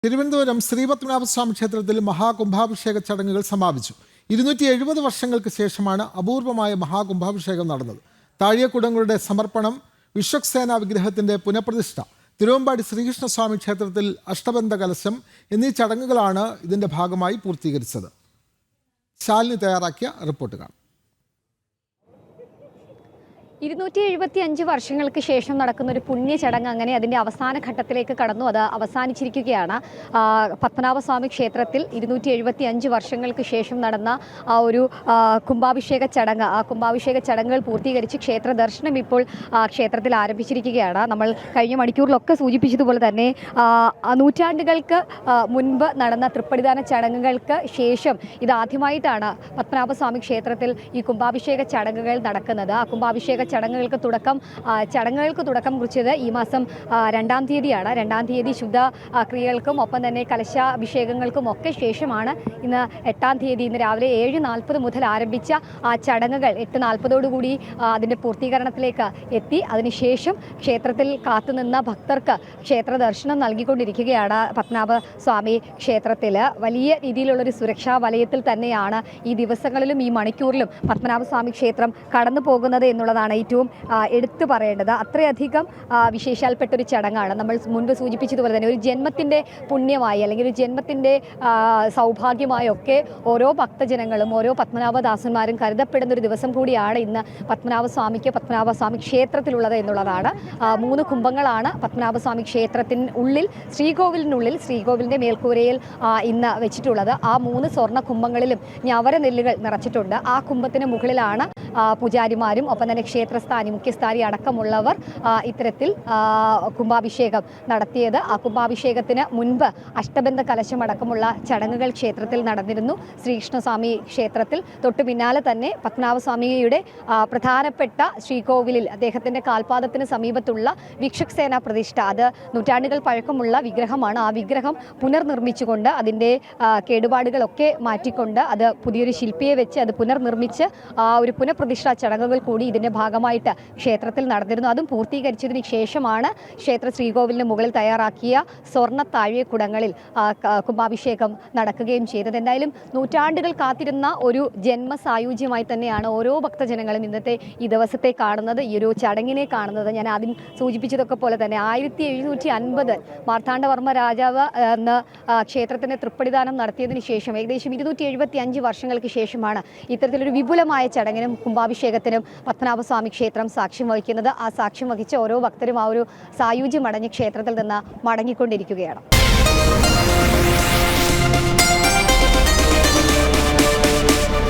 തിരുവനന്തപുരം ശ്രീപത്മനാഭസ്വാമി ക്ഷേത്രത്തിൽ മഹാകുംഭാഭിഷേക ചടങ്ങുകൾ സമാപിച്ചു. 270 വർഷങ്ങൾക്ക് ശേഷമാണ് അപൂർവമായ മഹാകുംഭാഭിഷേകം നടന്നത്. താഴികക്കുടങ്ങളുടെ സമർപ്പണം, വിശ്വക്സേന വിഗ്രഹത്തിന്റെ പുനഃപ്രതിഷ്ഠ, തിരുവമ്പാടി ശ്രീകൃഷ്ണസ്വാമി ക്ഷേത്രത്തിൽ അഷ്ടബന്ധ കലശം എന്നീ ചടങ്ങുകളാണ് ഇതിന്റെ ഭാഗമായി പൂർത്തീകരിച്ചത്. ശാലിനി തയ്യാറാക്കിയ റിപ്പോർട്ട് കാണാം. 275 വർഷങ്ങൾക്ക് ശേഷം നടക്കുന്ന ഒരു പുണ്യ ചടങ്ങ് അങ്ങനെ അതിൻ്റെ അവസാന ഘട്ടത്തിലേക്ക് കടന്നു. അത് അവസാനിച്ചിരിക്കുകയാണ്. പത്മനാഭസ്വാമി ക്ഷേത്രത്തിൽ 275 വർഷങ്ങൾക്ക് ശേഷം നടന്ന ആ ഒരു കുംഭാഭിഷേക ചടങ്ങ്, ആ കുംഭാഭിഷേക ചടങ്ങുകൾ പൂർത്തീകരിച്ച് ക്ഷേത്ര ദർശനം ഇപ്പോൾ ക്ഷേത്രത്തിൽ ആരംഭിച്ചിരിക്കുകയാണ്. നമ്മൾ കഴിഞ്ഞ മണിക്കൂറിലൊക്കെ സൂചിപ്പിച്ചതുപോലെ തന്നെ നൂറ്റാണ്ടുകൾക്ക് മുൻപ് നടന്ന തൃപ്പടിദാന ചടങ്ങുകൾക്ക് ശേഷം ഇതാദ്യമായിട്ടാണ് പത്മനാഭസ്വാമി ക്ഷേത്രത്തിൽ ഈ കുംഭാഭിഷേക ചടങ്ങുകൾ നടക്കുന്നത്. ആ കുംഭാഭിഷേക ചടങ്ങുകൾക്ക് തുടക്കം കുറിച്ചത് ഈ മാസം 2-ാം തീയതിയാണ്. 2-ാം തീയതി ശുദ്ധ ക്രിയകൾക്കും ഒപ്പം തന്നെ കലശാഭിഷേകങ്ങൾക്കും ഒക്കെ ശേഷമാണ് ഇന്ന് 8-ാം തീയതി ഇന്ന് രാവിലെ 7:40 മുതൽ ആരംഭിച്ച ആ ചടങ്ങുകൾ 8:40 അതിൻ്റെ പൂർത്തീകരണത്തിലേക്ക് എത്തി. അതിനുശേഷം ക്ഷേത്രത്തിൽ കാത്തുനിന്ന ഭക്തർക്ക് ക്ഷേത്ര ദർശനം നൽകിക്കൊണ്ടിരിക്കുകയാണ്. പത്മനാഭസ്വാമി ക്ഷേത്രത്തിൽ വലിയ രീതിയിലുള്ളൊരു സുരക്ഷാ വലയത്തിൽ തന്നെയാണ് ഈ ദിവസങ്ങളിലും ഈ മണിക്കൂറിലും പത്മനാഭസ്വാമി ക്ഷേത്രം കടന്നു പോകുന്നത് എന്നുള്ളതാണ് ഏറ്റവും എടുത്തു പറയേണ്ടത്. അത്രയധികം വിശേഷാൽപ്പെട്ടൊരു ചടങ്ങാണ്. നമ്മൾ മുൻപ് സൂചിപ്പിച്ചതുപോലെ തന്നെ ഒരു ജന്മത്തിൻ്റെ പുണ്യമായി അല്ലെങ്കിൽ ഒരു ജന്മത്തിൻ്റെ സൗഭാഗ്യമായൊക്കെ ഓരോ ഭക്തജനങ്ങളും ഓരോ പത്മനാഭദാസന്മാരും കരുതപ്പെടുന്ന ഒരു ദിവസം കൂടിയാണ് ഇന്ന് പത്മനാഭസ്വാമി ക്ഷേത്രത്തിലുള്ളത് എന്നുള്ളതാണ്. 3 കുംഭങ്ങളാണ് പത്മനാഭസ്വാമി ക്ഷേത്രത്തിന് ഉള്ളിൽ ശ്രീകോവിലിൻ്റെ മേൽക്കൂരയിൽ ഇന്ന് വെച്ചിട്ടുള്ളത്. ആ 3 സ്വർണ്ണ കുംഭങ്ങളിലും ഞവര നെല്ലുകൾ നിറച്ചിട്ടുണ്ട്. ആ കുംഭത്തിന് മുകളിലാണ് പൂജാരിമാരും ഒപ്പം തന്നെ ക്ഷേത്രസ്ഥാനി മുഖ്യസ്ഥാനി അടക്കമുള്ളവർ ഇത്തരത്തിൽ കുംഭാഭിഷേകം നടത്തിയത്. ആ കുംഭാഭിഷേകത്തിന് മുൻപ് അഷ്ടബന്ധ കലശമടക്കമുള്ള ചടങ്ങുകൾ ക്ഷേത്രത്തിൽ നടന്നിരുന്നു. ശ്രീകൃഷ്ണസ്വാമി ക്ഷേത്രത്തിൽ തൊട്ടു പിന്നാലെ തന്നെ പത്മനാഭസ്വാമിയുടെ പ്രധാനപ്പെട്ട ശ്രീകോവിലിൽ അദ്ദേഹത്തിൻ്റെ കാൽപാദത്തിന് സമീപത്തുള്ള വിശ്വക്സേന പ്രതിഷ്ഠ, അത് നൂറ്റാണ്ടുകൾ പഴക്കമുള്ള വിഗ്രഹമാണ്. ആ വിഗ്രഹം പുനർനിർമ്മിച്ചുകൊണ്ട് അതിൻ്റെ കേടുപാടുകളൊക്കെ മാറ്റിക്കൊണ്ട് അത് പുതിയൊരു ശില്പിയെ വെച്ച് അത് പുനർനിർമ്മിച്ച് ആ ഒരു പുനഃപ്രതിഷ്ഠാ ചടങ്ങുകൾ കൂടി ഇതിൻ്റെ ഭാഗമായിട്ട് ക്ഷേത്രത്തിൽ നടന്നിരുന്നു. അതും പൂർത്തീകരിച്ചതിന് ശേഷമാണ് ക്ഷേത്ര ശ്രീകോവിലിന് മുകളിൽ തയ്യാറാക്കിയ സ്വർണ്ണ താഴികക്കുടങ്ങളിൽ കുംഭാഭിഷേകം നടക്കുകയും ചെയ്തത്. എന്തായാലും നൂറ്റാണ്ടുകൾ കാത്തിരുന്ന ഒരു ജന്മസായുജ്യമായി തന്നെയാണ് ഓരോ ഭക്തജനങ്ങളും ഇന്നത്തെ ഈ ദിവസത്തെ കാണുന്നത്, ഈ ഒരു ചടങ്ങിനെ കാണുന്നത്. ഞാൻ ആദ്യം സൂചിപ്പിച്ചതൊക്കെ പോലെ തന്നെ 1750 മാർത്താണ്ഡവർമ്മ രാജാവ് എന്ന ക്ഷേത്രത്തിൻ്റെ തൃപ്പടിദാനം നടത്തിയതിന് ശേഷം ഏകദേശം 275 വർഷങ്ങൾക്ക് ശേഷമാണ് ഇത്തരത്തിലൊരു വിപുലമായ ചടങ്ങിനും കുംഭാഭിഷേകത്തിനും പത്മനാഭസ്വാമി ക്ഷേത്രം സാക്ഷ്യം വഹിക്കുന്നത്. ആ സാക്ഷ്യം വഹിച്ച ഓരോ ഭക്തരും ആ ഒരു സായുജ്യം അടഞ്ഞ് ക്ഷേത്രത്തിൽ നിന്ന് മടങ്ങിക്കൊണ്ടിരിക്കുകയാണ്.